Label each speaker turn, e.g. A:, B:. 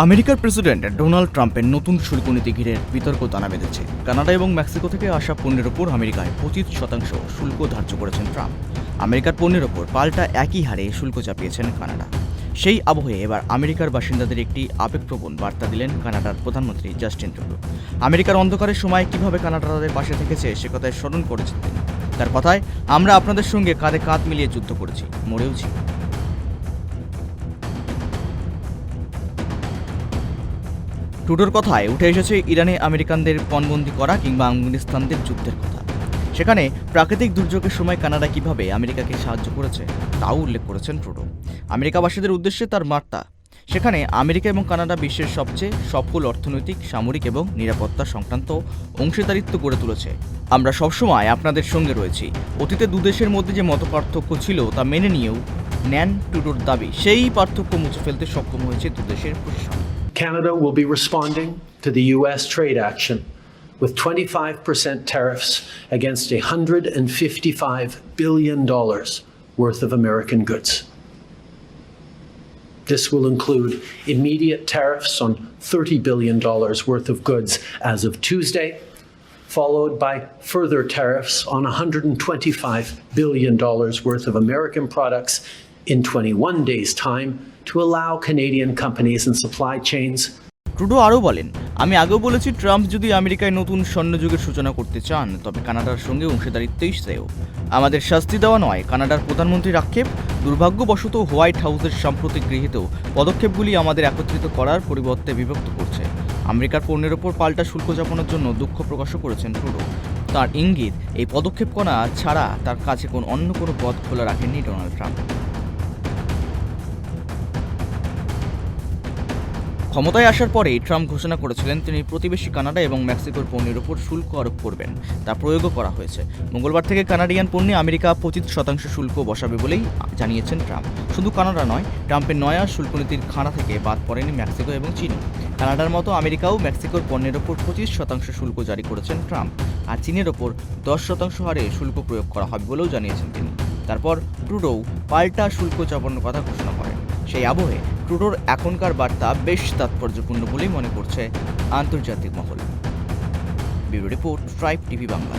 A: আমেরিকার president Donald ট্রাম্পের নতুন শুল্ক নীতি ঘিরে বিতর্ক দানা বেঁধেছে। কানাডা এবং মেক্সিকো থেকে আসা পণ্যের ওপর আমেরিকায় 25% শুল্ক ধার্য করেছেন ট্রাম্প। আমেরিকার পণ্যের ওপর পাল্টা একই হারে শুল্ক চাপিয়েছেন কানাডা। সেই আবহে এবার আমেরিকার বাসিন্দাদের একটি আবেগপ্রবণ বার্তা দিলেন কানাডার প্রধানমন্ত্রী জাস্টিন ট্রুডো। আমেরিকার অন্ধকারের সময় কিভাবে কানাডা তাদের পাশে থেকেছে সে কথায় স্মরণ করেছেন তিনি। তার কথায়, আমরা আপনাদের সঙ্গে কাঁধে কাঁধ মিলিয়ে যুদ্ধ করেছি, মরেওছি। ট্রুডোর কথায় উঠে এসেছে ইরানে আমেরিকানদের পণবন্দি করা কিংবা আফগানিস্তানদের যুদ্ধের কথা। সেখানে প্রাকৃতিক দুর্যোগের সময় কানাডা কিভাবে আমেরিকাকে সাহায্য করেছে তাও উল্লেখ করেছেন ট্রুডো। আমেরিকাবাসীদের উদ্দেশ্যে তার বার্তা, সেখানে আমেরিকা এবং কানাডা বিশ্বের সবচেয়ে সফল অর্থনৈতিক, সামরিক এবং নিরাপত্তা সংক্রান্ত অংশীদারিত্ব গড়ে তুলেছে। আমরা সবসময় আপনাদের সঙ্গে রয়েছি। অতীতে দুদেশের মধ্যে যে মতপার্থক্য ছিল তা মেনে নিয়েও নেন ট্রুডোর দাবি, সেই পার্থক্য মুছে ফেলতে সক্ষম হয়েছে দুদেশের প্রশাসন।
B: Canada will be responding to the U.S. trade action with 25% tariffs against $155 billion worth of American goods. This will include immediate tariffs on $30 billion worth of goods as of Tuesday, followed by further tariffs on $125 billion worth of American products in 21 days' time to allow Canadian companies and supply chains.
A: Trudeau আরও বলেন, আমি আগেও বলেছি, Trump যদি আমেরিকায় নতুন স্বর্ণযুগের সূচনা করতে চান তবে কানাডার সঙ্গে অংশীদারিত্বই শ্রেয়। আমাদের শাস্তি দেওয়া নয়। কানাডার প্রধানমন্ত্রীর আক্ষেপ, দুর্ভাগ্যবশত হোয়াইট হাউসের সাম্প্রতিক গৃহীত পদক্ষেপগুলি আমাদের একত্রিত করার পরিবর্তে বিভক্ত করছে। আমেরিকার পণ্যের ওপর পাল্টা শুল্ক চাপানোর জন্য দুঃখ প্রকাশও করেছেন ট্রুডো। তার ইঙ্গিত, এই পদক্ষেপ করা ছাড়া তার কাছে অন্য কোনো পথ খোলা রাখেননি ডোনাল্ড ট্রাম্প। ক্ষমতায় আসার পরেই ট্রাম্প ঘোষণা করেছিলেন তিনি প্রতিবেশী কানাডা এবং মেক্সিকোর পণ্যের ওপর শুল্ক আরোপ করবেন। তা প্রয়োগও করা হয়েছে। মঙ্গলবার থেকে কানাডিয়ান পণ্যে আমেরিকা 25% শুল্ক বসাবে বলেই জানিয়েছেন ট্রাম্প। শুধু কানাডা নয়, ট্রাম্পের নয়া শুল্কনীতির খাঁড়া থেকে বাদ পড়েনি মেক্সিকো এবং চীন। কানাডার মতো আমেরিকাও মেক্সিকোর পণ্যের ওপর 25% শুল্ক জারি করেছেন ট্রাম্প, আর চীনের ওপর 10% হারে শুল্ক প্রয়োগ করা হবে বলেও জানিয়েছেন তিনি। তারপর ট্রুডো পাল্টা শুল্ক চাপানোর কথা ঘোষণা করেন। সেই আবহে ট্রুডোর এখনকার বার্তা বেশ তাৎপর্যপূর্ণ বলেই মনে করছে আন্তর্জাতিক মহল। Bureau report, tribe TV Bangla.